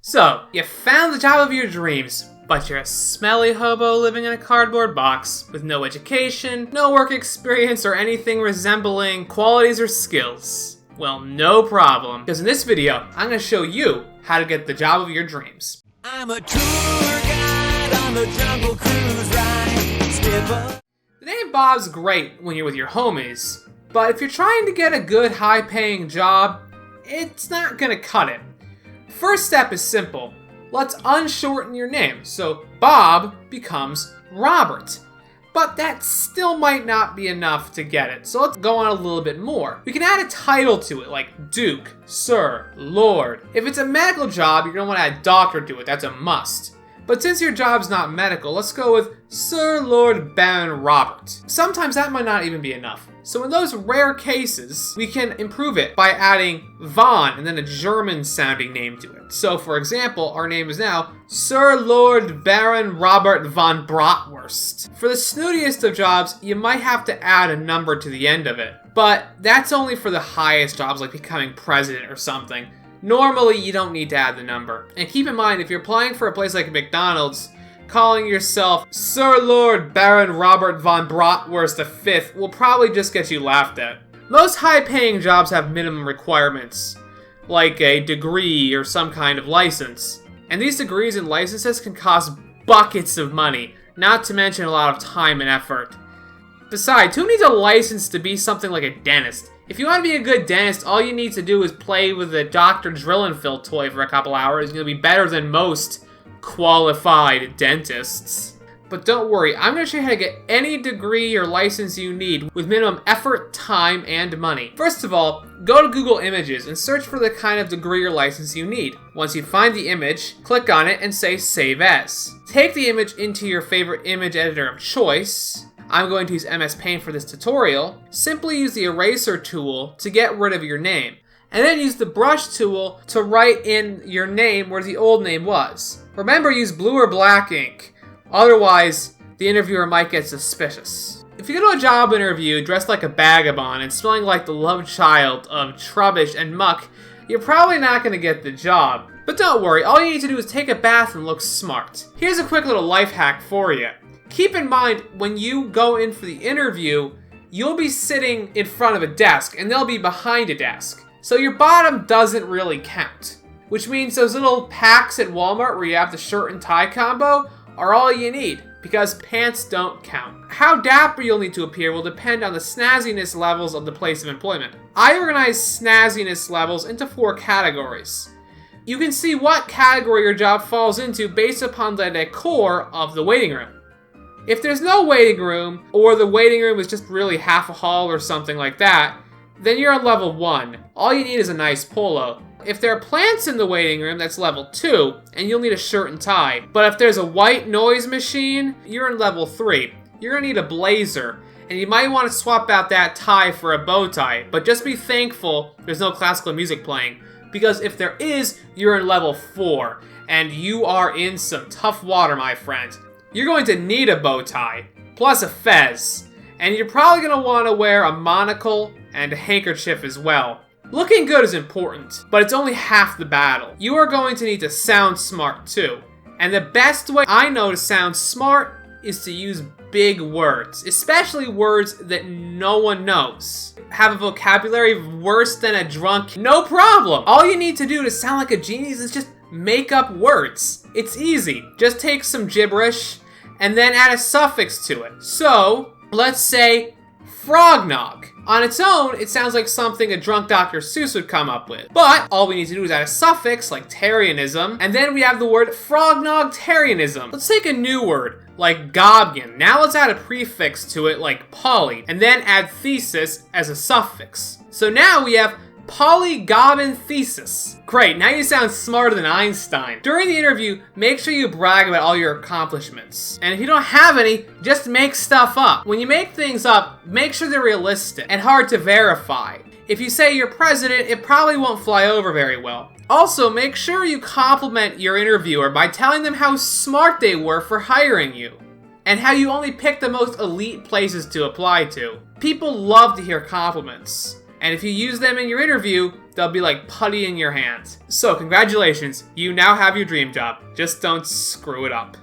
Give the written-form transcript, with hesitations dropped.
So, you found the job of your dreams, but you're a smelly hobo living in a cardboard box with no education, no work experience, or anything resembling qualities or skills. Well, no problem, because in this video, I'm going to show you how to get the job of your dreams. I'm a tour guide on the Jungle Cruise ride. Skipper. The name Bob's great when you're with your homies, but if you're trying to get a good high-paying job, it's not going to cut it. First step is simple. Let's unshorten your name, so Bob becomes Robert. But that still might not be enough to get it, so let's go on a little bit more. We can add a title to it, like Duke, Sir, Lord. If it's a medical job, you're going to want to add Doctor to it, that's a must. But since your job's not medical, let's go with Sir, Lord, Baron, Robert. Sometimes that might not even be enough. So in those rare cases, we can improve it by adding von and then a German-sounding name to it. So for example, our name is now Sir, Lord, Baron, Robert von Bratwurst. For the snootiest of jobs, you might have to add a number to the end of it. But that's only for the highest jobs, like becoming president or something. Normally, you don't need to add the number. And keep in mind, if you're applying for a place like McDonald's, calling yourself Sir Lord Baron Robert von Bratwurst V will probably just get you laughed at. Most high-paying jobs have minimum requirements, like a degree or some kind of license. And these degrees and licenses can cost buckets of money, not to mention a lot of time and effort. Besides, who needs a license to be something like a dentist? If you want to be a good dentist, all you need to do is play with the Dr. Drill-and-Fill toy for a couple hours, and you'll be better than most qualified dentists. But don't worry, I'm going to show you how to get any degree or license you need with minimum effort, time, and money. First of all, go to Google Images and search for the kind of degree or license you need. Once you find the image, click on it and say Save As. Take the image into your favorite image editor of choice. I'm going to use MS Paint for this tutorial. Simply use the eraser tool to get rid of your name. And then use the brush tool to write in your name where the old name was. Remember, use blue or black ink. Otherwise, the interviewer might get suspicious. If you go to a job interview dressed like a vagabond and smelling like the love child of trubbish and muck, you're probably not going to get the job. But don't worry, all you need to do is take a bath and look smart. Here's a quick little life hack for you. Keep in mind, when you go in for the interview, you'll be sitting in front of a desk, and they'll be behind a desk. So your bottom doesn't really count. Which means those little packs at Walmart where you have the shirt and tie combo are all you need, because pants don't count. How dapper you'll need to appear will depend on the snazziness levels of the place of employment. I organize snazziness levels into 4 categories. You can see what category your job falls into based upon the decor of the waiting room. If there's no waiting room, or the waiting room is just really half a hall or something like that, then you're on level 1. All you need is a nice polo. If there are plants in the waiting room, that's level 2, and you'll need a shirt and tie. But if there's a white noise machine, you're in level 3. You're gonna need a blazer, and you might want to swap out that tie for a bow tie, but just be thankful there's no classical music playing, because if there is, you're in level 4, and you are in some tough water, my friend. You're going to need a bow tie, plus a fez, and you're probably going to want to wear a monocle and a handkerchief as well. Looking good is important, but it's only half the battle. You are going to need to sound smart too, and the best way I know to sound smart is to use big words, especially words that no one knows. Have a vocabulary worse than a drunk? No problem! All you need to do to sound like a genius is just make up words. It's easy. Just take some gibberish and then add a suffix to it. So, let's say frognog. On its own, it sounds like something a drunk Dr. Seuss would come up with. But all we need to do is add a suffix like Tarianism, and then we have the word frognogtarianism. Let's take a new word like gobgin. Now let's add a prefix to it like poly, and then add thesis as a suffix. So now we have Polygobin thesis. Great, now you sound smarter than Einstein. During the interview, make sure you brag about all your accomplishments. And if you don't have any, just make stuff up. When you make things up, make sure they're realistic and hard to verify. If you say you're president, it probably won't fly over very well. Also, make sure you compliment your interviewer by telling them how smart they were for hiring you, and how you only picked the most elite places to apply to. People love to hear compliments. And if you use them in your interview, they'll they'll be like putty in your hands. So congratulations, you now have your dream job. Just don't screw it up.